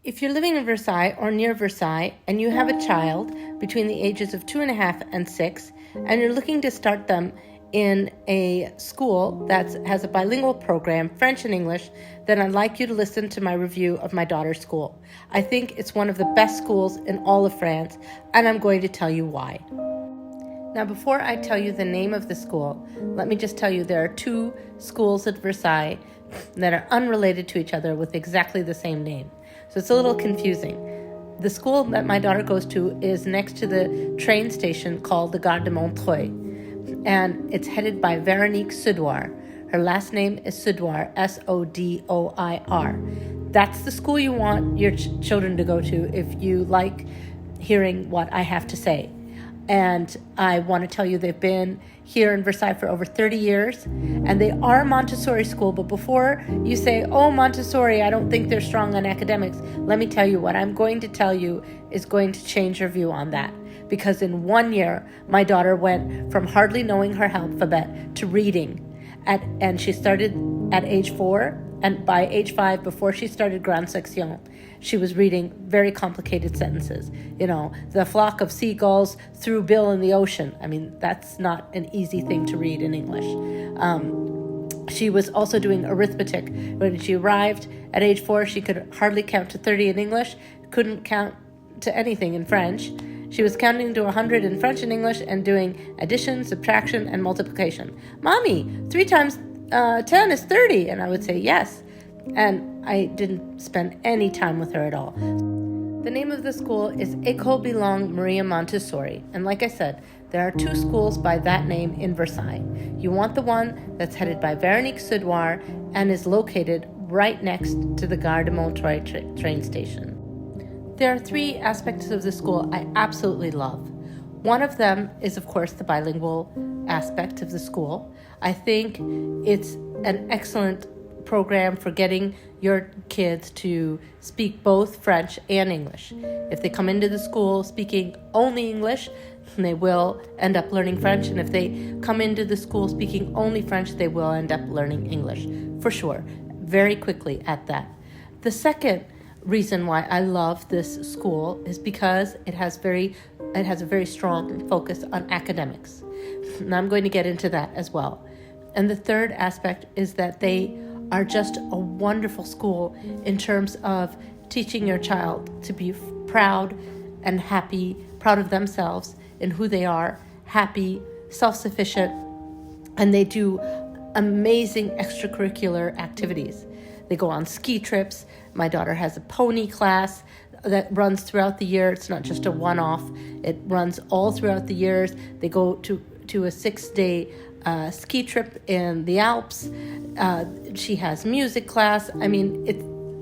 If you're living in Versailles or near Versailles and you have a child between the ages of 2.5 and 6, and you're looking to start them in a school that has a bilingual program, French and English, then I'd like you to listen to my review of my daughter's school. I think it's one of the best schools in all of France, and I'm going to tell you why. Now, before I tell you the name of the school, let me just tell you there are two schools at Versailles that are unrelated to each other with exactly the same name. So it's a little confusing. The school that my daughter goes to is next to the train station called the Gare de Montreuil, and it's headed by Véronique Sudoir. Her last name is Sudoir, Sodoir. That's the school you want your children to go to if you like hearing what I have to say. And I want to tell you they've been here in Versailles for over 30 years, and they are a Montessori school. But before you say, oh, Montessori, I don't think they're strong on academics, let me tell you what I'm going to tell you is going to change your view on that. Because in 1 year, my daughter went from hardly knowing her alphabet to reading. And she started at age 4, and by age 5, before she started Grande Section, she was reading very complicated sentences. You know, the flock of seagulls threw Bill in the ocean. I mean, that's not an easy thing to read in English. She was also doing arithmetic. When she arrived at age 4, she could hardly count to 30 in English, couldn't count to anything in French. She was counting to 100 in French and English and doing addition, subtraction, and multiplication. Mommy, 3 times 10 is 30. And I would say yes. And I didn't spend any time with her at all. The name of the school is École Bilangue Maria Montessori. And like I said, there are 2 schools by that name in Versailles. You want the one that's headed by Véronique Sudoir and is located right next to the Gare de Montreuil train station. There are 3 aspects of the school I absolutely love. One of them is, of course, the bilingual aspect of the school. I think it's an excellent program for getting your kids to speak both French and English. If they come into the school speaking only English, they will end up learning French. And if they come into the school speaking only French, they will end up learning English, for sure, very quickly at that. The second reason why I love this school is because it has a very strong focus on academics. And I'm going to get into that as well. And the third aspect is that they are just a wonderful school in terms of teaching your child to be proud and happy, proud of themselves and who they are, happy, self-sufficient, and they do amazing extracurricular activities. They go on ski trips. My daughter has a pony class that runs throughout the year. It's not just a one-off. It runs all throughout the years. They go to a 6-day ski trip in the Alps. She has music class. I mean,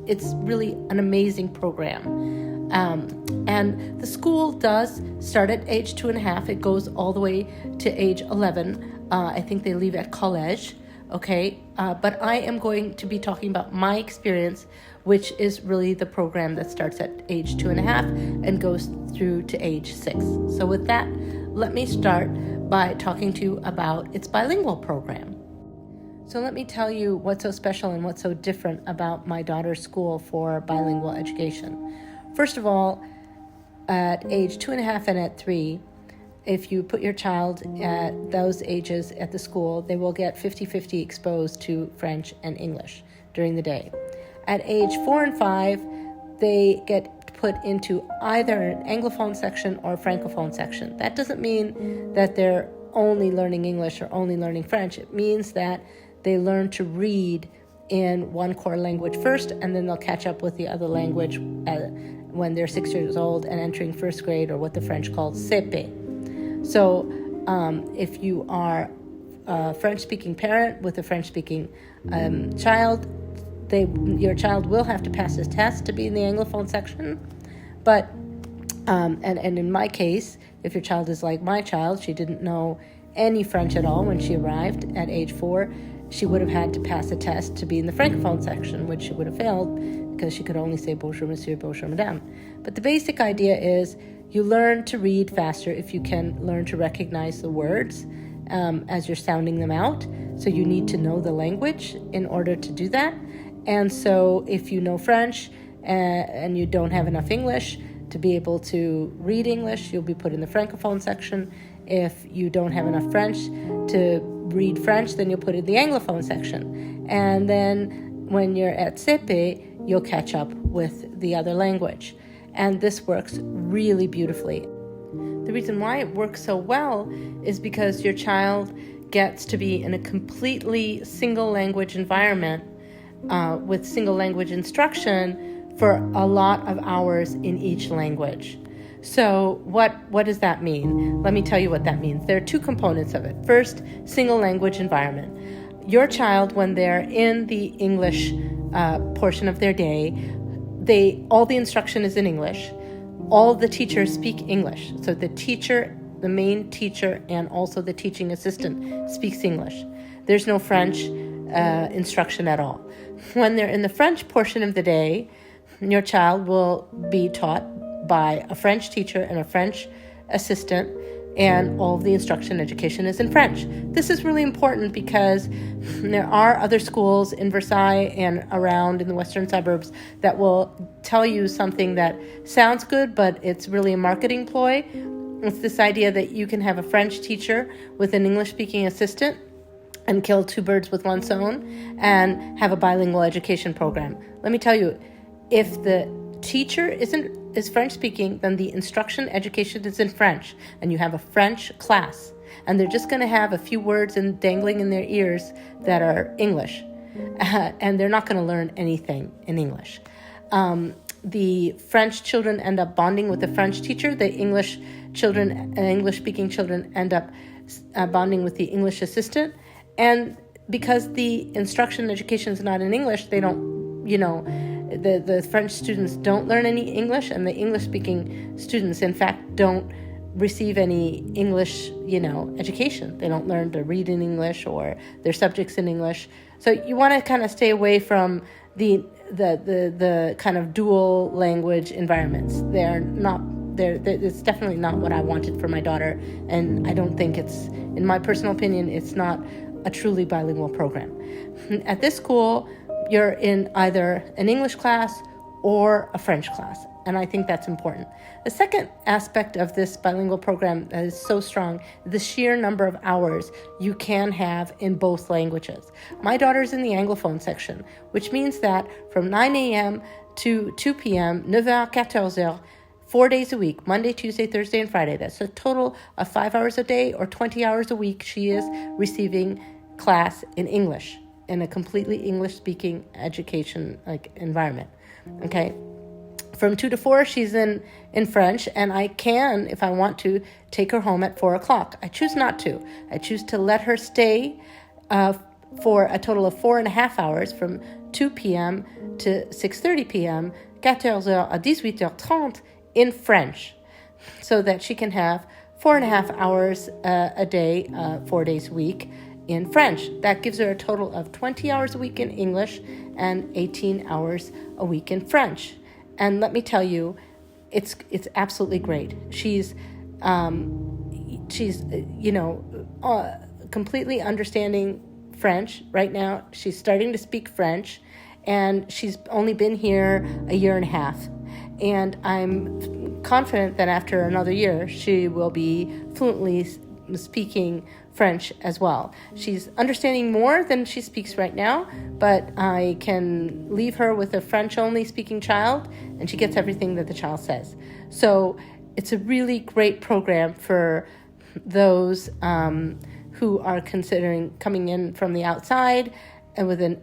it's really an amazing program. And the school does start at age 2.5. It goes all the way to age 11. I think they leave at college. Okay, but I am going to be talking about my experience, which is really the program that starts at age 2.5 and goes through to age 6. So with that, let me start by talking to you about its bilingual program. So let me tell you what's so special and what's so different about my daughter's school for bilingual education. First of all, at age 2.5 and at 3, if you put your child at those ages at the school, they will get 50-50 exposed to French and English during the day. At age 4 and 5, they get put into either an Anglophone section or a Francophone section. That doesn't mean that they're only learning English or only learning French. It means that they learn to read in one core language first, and then they'll catch up with the other language when they're 6 years old and entering first grade, or what the French calls CP. So if you are a French-speaking parent with a French-speaking child, your child will have to pass this test to be in the Anglophone section. But and in my case, if your child is like my child, she didn't know any French at all when she arrived at age 4, she would have had to pass a test to be in the Francophone section, which she would have failed because she could only say bonjour monsieur, bonjour madame. But the basic idea is you learn to read faster if you can learn to recognize the words as you're sounding them out. So you need to know the language in order to do that. And so if you know French and you don't have enough English to be able to read English, you'll be put in the Francophone section. If you don't have enough French to read French, then you'll put in the Anglophone section. And then when you're at CP, you'll catch up with the other language. And this works really beautifully. The reason why it works so well is because your child gets to be in a completely single language environment with single language instruction for a lot of hours in each language. So what does that mean? Let me tell you what that means. There are two components of it. First, single language environment. Your child, when they're in the English portion of their day, all the instruction is in English. All the teachers speak English. So the teacher, the main teacher, and also the teaching assistant speaks English. There's no French instruction at all. When they're in the French portion of the day, your child will be taught by a French teacher and a French assistant, and all of the instruction education is in French. This is really important because there are other schools in Versailles and around in the western suburbs that will tell you something that sounds good, but it's really a marketing ploy. It's this idea that you can have a French teacher with an English-speaking assistant and kill two birds with one stone and have a bilingual education program. Let me tell you, if the teacher is French speaking, then the instruction education is in French, and you have a French class, and they're just going to have a few words dangling in their ears that are English, and they're not going to learn anything in English. The French children end up bonding with the French teacher. The English children, English-speaking children, end up bonding with the English assistant, and because the instruction education is not in English, they don't, the French students don't learn any English, and the English-speaking students, in fact, don't receive any English, education. They don't learn to read in English or their subjects in English. So you want to kind of stay away from the kind of dual language environments. It's definitely not what I wanted for my daughter, and I don't think in my personal opinion, it's not a truly bilingual program. At this school, you're in either an English class or a French class, and I think that's important. The second aspect of this bilingual program that is so strong, the sheer number of hours you can have in both languages. My daughter's in the Anglophone section, which means that from 9 a.m. to 2 p.m., 9h, 14h, 4 days a week, Monday, Tuesday, Thursday, and Friday. That's a total of 5 hours a day or 20 hours a week she is receiving class in English, in a completely English-speaking education environment. Okay, from 2 to 4, she's in French, and I can, if I want to, take her home at 4 o'clock. I choose not to. I choose to let her stay for a total of 4.5 hours, from 2 p.m. to 6:30 p.m., 14h à 18h30 in French, so that she can have 4.5 hours a day, 4 days a week, in French. That gives her a total of 20 hours a week in English and 18 hours a week in French. And let me tell you, it's absolutely great. She's completely understanding French right now. She's starting to speak French, and she's only been here a year and a half. And I'm confident that after another year, she will be fluently speaking French as well. She's understanding more than she speaks right now, but I can leave her with a French-only speaking child, and she gets everything that the child says. So it's a really great program for those who are considering coming in from the outside and with an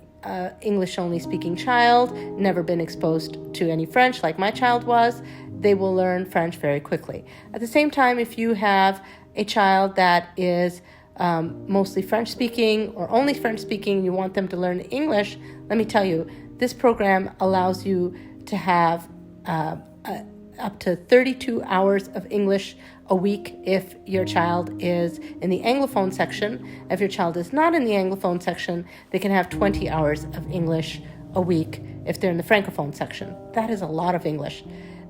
English-only speaking child, never been exposed to any French like my child was. They will learn French very quickly. At the same time, if you have a child that is mostly French-speaking or only French-speaking, you want them to learn English, let me tell you, this program allows you to have up to 32 hours of English a week if your child is in the Anglophone section. If your child is not in the Anglophone section, they can have 20 hours of English a week if they're in the Francophone section. That is a lot of English.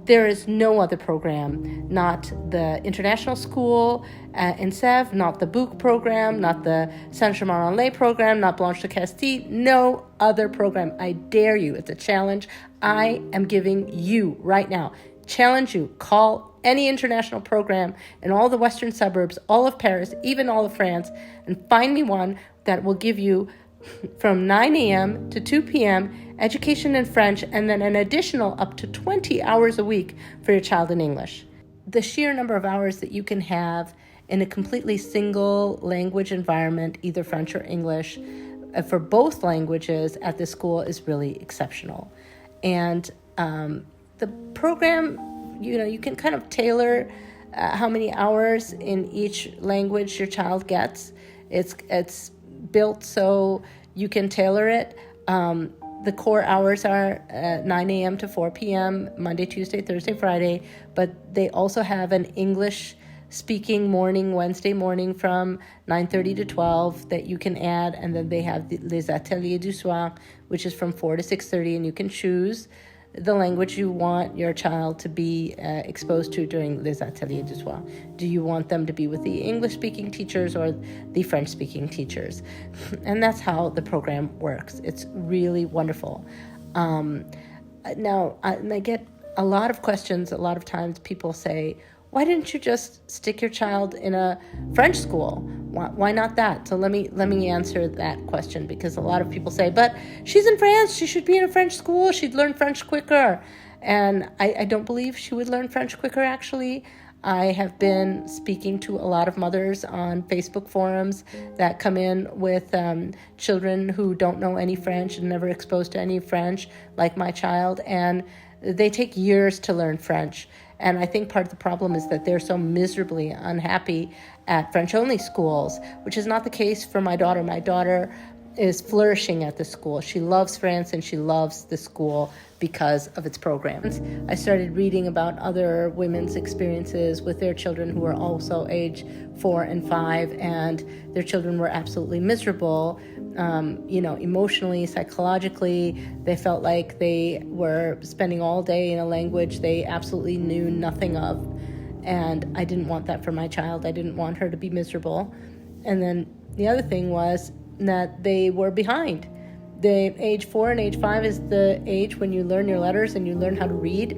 There is no other program, not the international school in Sèvres, not the Bouc program, not the Saint-Germain-en-Laye program, not Blanche de Castille, no other program. I dare you. It's a challenge I am giving you right now. Challenge you. Call any international program in all the western suburbs, all of Paris, even all of France, and find me one that will give you from 9 a.m. to 2 p.m. education in French, and then an additional up to 20 hours a week for your child in English. The sheer number of hours that you can have in a completely single language environment, either French or English, for both languages at this school is really exceptional. And the program, you can kind of tailor how many hours in each language your child gets. It's built so you can tailor it. The core hours are 9 a.m. to 4 p.m., Monday, Tuesday, Thursday, Friday, but they also have an English speaking morning, Wednesday morning from 9:30 to 12 that you can add, and then they have les ateliers du soir, which is from 4 to 6:30, and you can choose the language you want your child to be exposed to during les ateliers du soir. Do you want them to be with the English-speaking teachers or the French-speaking teachers? And that's how the program works. It's really wonderful. Now, I get a lot of questions. A lot of times people say, why didn't you just stick your child in a French school? Why not that? So let me answer that question, because a lot of people say, but she's in France, she should be in a French school, she'd learn French quicker. And I don't believe she would learn French quicker, actually. I have been speaking to a lot of mothers on Facebook forums that come in with children who don't know any French and never exposed to any French, like my child, and they take years to learn French. And I think part of the problem is that they're so miserably unhappy at French-only schools, which is not the case for my daughter. My daughter is flourishing at the school. She loves France and she loves the school because of its programs. I started reading about other women's experiences with their children who were also age 4 and 5, and their children were absolutely miserable, emotionally, psychologically. They felt like they were spending all day in a language they absolutely knew nothing of. And I didn't want that for my child. I didn't want her to be miserable. And then the other thing was that they were behind. The age 4 and age 5 is the age when you learn your letters and you learn how to read.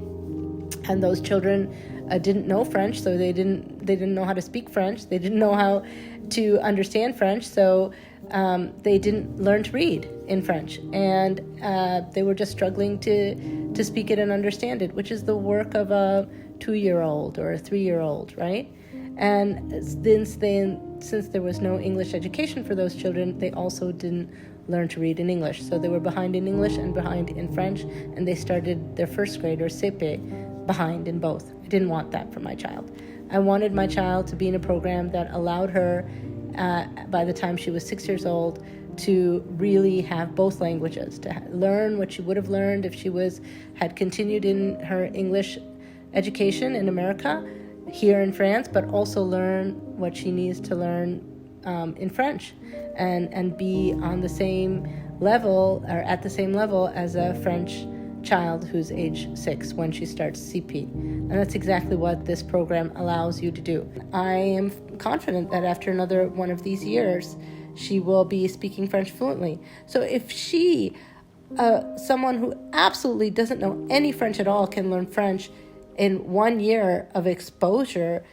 And those children didn't know French, so they didn't know how to speak French. They didn't know how to understand French, so they didn't learn to read in French. And they were just struggling to speak it and understand it, which is the work of a 2-year-old or a 3-year-old, right? And since there was no English education for those children, they also didn't learn to read in English. So they were behind in English and behind in French, and they started their first grade, or CP, behind in both. I didn't want that for my child. I wanted my child to be in a program that allowed her, by the time she was 6 years old, to really have both languages, to learn what she would have learned if she had continued in her English education in America, here in France, but also learn what she needs to learn in French, and be on the same level, or at the same level as a French child who's age 6 when she starts CP. And that's exactly what this program allows you to do. I am confident that after another one of these years, she will be speaking French fluently. So if she, someone who absolutely doesn't know any French at all, can learn French in 1 year of exposure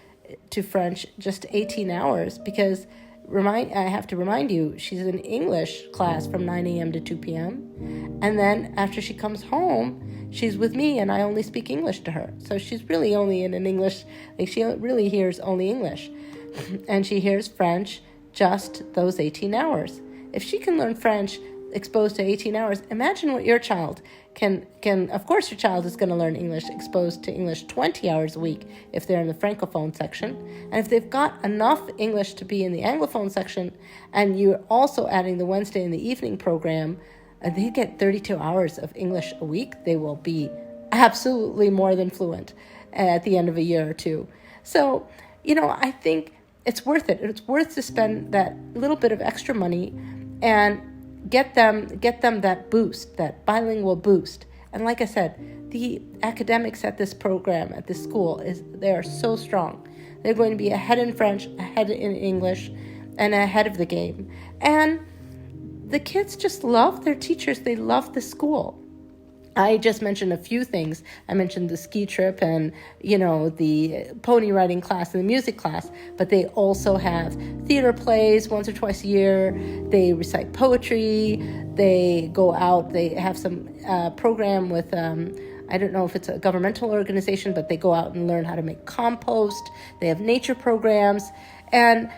to French, just 18 hours, because I have to remind you, she's in English class from 9 a.m. to 2 p.m. And then after she comes home, she's with me and I only speak English to her. So she's really only in an English, she really hears only English. And she hears French just those 18 hours. If she can learn French exposed to 18 hours, imagine what your child can. Of course, your child is going to learn English exposed to English 20 hours a week if they're in the Francophone section. And if they've got enough English to be in the Anglophone section, and you're also adding the Wednesday and the evening program, they get 32 hours of English a week. They will be absolutely more than fluent at the end of a year or two. So, I think it's worth it. It's worth to spend that little bit of extra money and get them that boost, that bilingual boost. And like I said, the academics at this program, at this school, they are so strong. They're going to be ahead in French, ahead in English, and ahead of the game. And the kids just love their teachers. They love the school. I just mentioned a few things. I mentioned the ski trip and, the pony riding class and the music class, but they also have theater plays once or twice a year. They recite poetry. They go out. They have some program with, I don't know if it's a governmental organization, but they go out and learn how to make compost. They have nature programs, and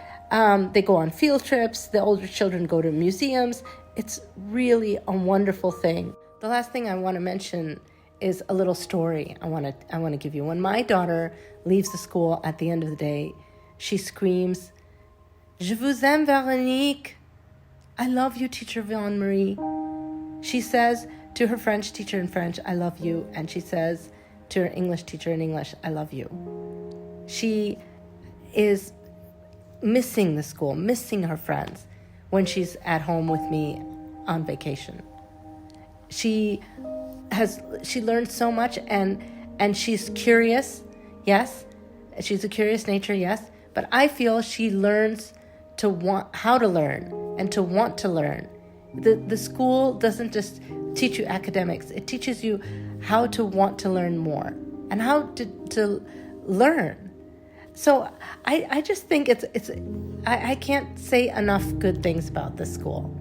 they go on field trips. The older children go to museums. It's really a wonderful thing. The last thing I want to mention is a little story I want to give you. When my daughter leaves the school at the end of the day, she screams, "Je vous aime, Véronique." I love you, Teacher Jean-Marie. She says to her French teacher in French, "I love you." And she says to her English teacher in English, "I love you." She is missing the school, missing her friends when she's at home with me on vacation. She learned so much, and she's curious, yes. She's a curious nature, yes. But I feel she learns to want how to learn and to want to learn. The school doesn't just teach you academics. It teaches you how to want to learn more and how to learn. So I just think I can't say enough good things about this school.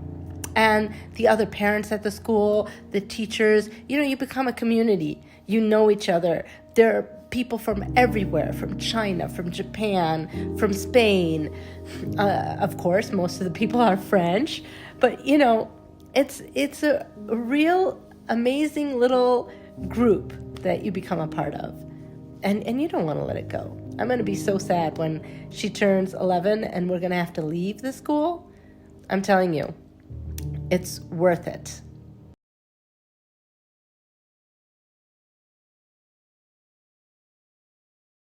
And the other parents at the school, the teachers, you become a community. You know each other. There are people from everywhere, from China, from Japan, from Spain. Of course, most of the people are French. But, it's a real amazing little group that you become a part of. And you don't want to let it go. I'm going to be so sad when she turns 11 and we're going to have to leave the school. I'm telling you. It's worth it.